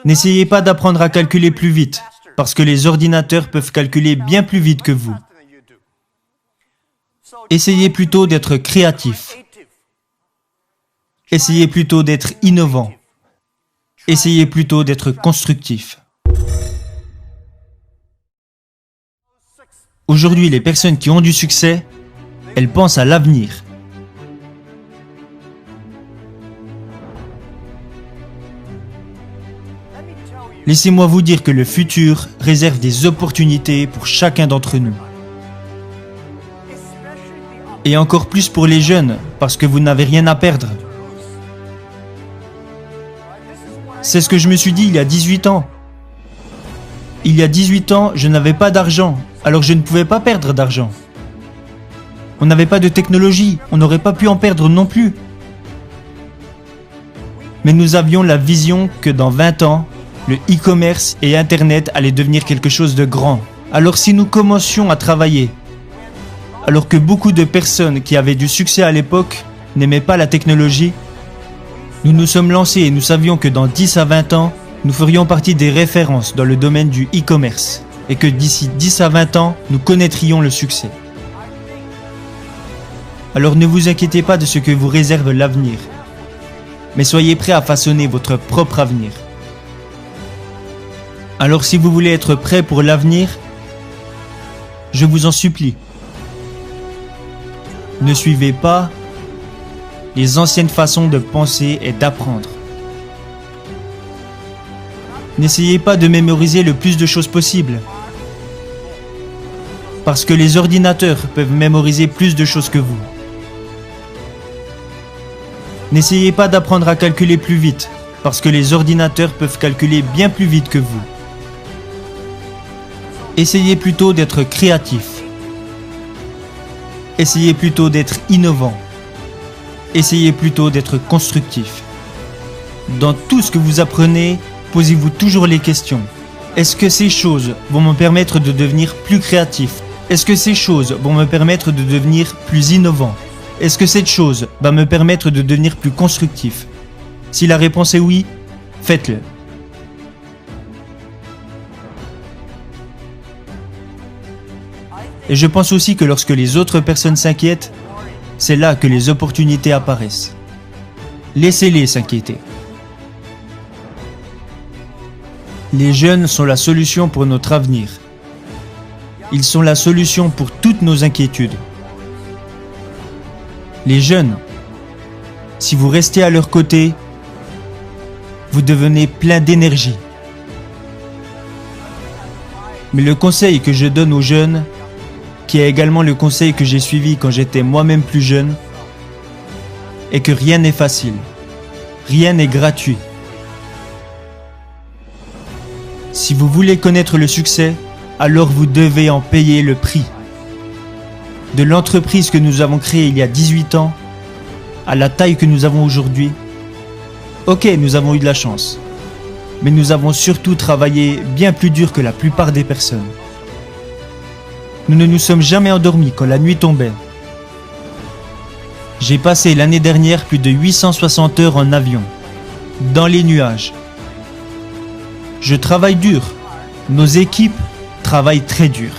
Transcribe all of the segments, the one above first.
N'essayez pas d'apprendre à calculer plus vite, parce que les ordinateurs peuvent calculer bien plus vite que vous. Essayez plutôt d'être créatif. Essayez plutôt d'être innovant. Essayez plutôt d'être constructif. Aujourd'hui, les personnes qui ont du succès, elles pensent à l'avenir. Laissez-moi vous dire que le futur réserve des opportunités pour chacun d'entre nous. Et encore plus pour les jeunes, parce que vous n'avez rien à perdre. C'est ce que je me suis dit il y a 18 ans. Il y a 18 ans, je n'avais pas d'argent, alors je ne pouvais pas perdre d'argent. On n'avait pas de technologie, on n'aurait pas pu en perdre non plus. Mais nous avions la vision que dans 20 ans, le e-commerce et Internet allaient devenir quelque chose de grand. Alors si nous commencions à travailler, alors que beaucoup de personnes qui avaient du succès à l'époque n'aimaient pas la technologie, nous nous sommes lancés et nous savions que dans 10 à 20 ans, nous ferions partie des références dans le domaine du e-commerce et que d'ici 10 à 20 ans, nous connaîtrions le succès. Alors ne vous inquiétez pas de ce que vous réserve l'avenir, mais soyez prêts à façonner votre propre avenir. Alors si vous voulez être prêt pour l'avenir, je vous en supplie, ne suivez pas les anciennes façons de penser et d'apprendre. N'essayez pas de mémoriser le plus de choses possible, parce que les ordinateurs peuvent mémoriser plus de choses que vous. N'essayez pas d'apprendre à calculer plus vite, parce que les ordinateurs peuvent calculer bien plus vite que vous. Essayez plutôt d'être créatif. Essayez plutôt d'être innovant. Essayez plutôt d'être constructif. Dans tout ce que vous apprenez, posez-vous toujours les questions. Est-ce que ces choses vont me permettre de devenir plus créatif? Est-ce que ces choses vont me permettre de devenir plus innovant? Est-ce que cette chose va me permettre de devenir plus constructif? Si la réponse est oui, faites-le. Et je pense aussi que lorsque les autres personnes s'inquiètent, c'est là que les opportunités apparaissent. Laissez-les s'inquiéter. Les jeunes sont la solution pour notre avenir. Ils sont la solution pour toutes nos inquiétudes. Les jeunes, si vous restez à leur côté, vous devenez plein d'énergie. Mais le conseil que je donne aux jeunes, qui est également le conseil que j'ai suivi quand j'étais moi-même plus jeune, est que rien n'est facile, rien n'est gratuit. Si vous voulez connaître le succès, alors vous devez en payer le prix. De l'entreprise que nous avons créée il y a 18 ans, à la taille que nous avons aujourd'hui, ok, nous avons eu de la chance, mais nous avons surtout travaillé bien plus dur que la plupart des personnes. Nous ne nous sommes jamais endormis quand la nuit tombait. J'ai passé l'année dernière plus de 860 heures en avion, dans les nuages. Je travaille dur. Nos équipes travaillent très dur.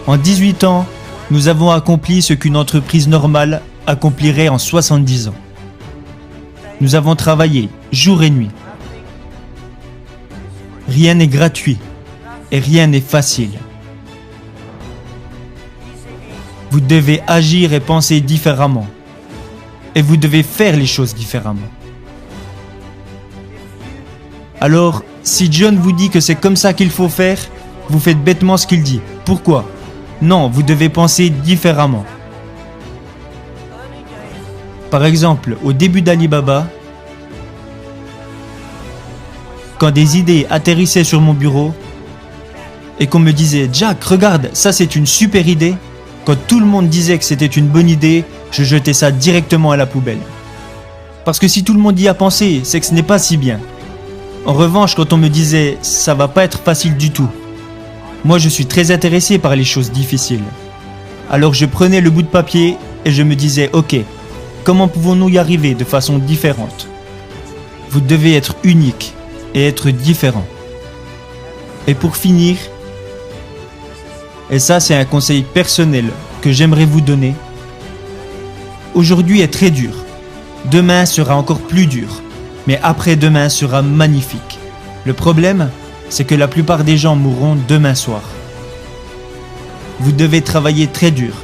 En 18 ans, nous avons accompli ce qu'une entreprise normale accomplirait en 70 ans. Nous avons travaillé jour et nuit. Rien n'est gratuit et rien n'est facile. Vous devez agir et penser différemment. Et vous devez faire les choses différemment. Alors, si John vous dit que c'est comme ça qu'il faut faire, vous faites bêtement ce qu'il dit. Pourquoi ? Non, vous devez penser différemment. Par exemple, au début d'Alibaba, quand des idées atterrissaient sur mon bureau et qu'on me disait « Jack, regarde, ça c'est une super idée », quand tout le monde disait que c'était une bonne idée, je jetais ça directement à la poubelle. Parce que si tout le monde y a pensé, c'est que ce n'est pas si bien. En revanche, quand on me disait « ça va pas être facile du tout », Moi, je suis très intéressé par les choses difficiles. Alors je prenais le bout de papier et je me disais, ok, comment pouvons-nous y arriver de façon différente? Vous devez être unique et être différent. Et pour finir, et ça c'est un conseil personnel que j'aimerais vous donner, aujourd'hui est très dur, demain sera encore plus dur, mais après-demain sera magnifique. Le problème, c'est que la plupart des gens mourront demain soir. Vous devez travailler très dur.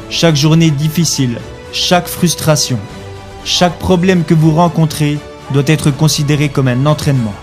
Chaque journée difficile, chaque frustration, chaque problème que vous rencontrez doit être considéré comme un entraînement.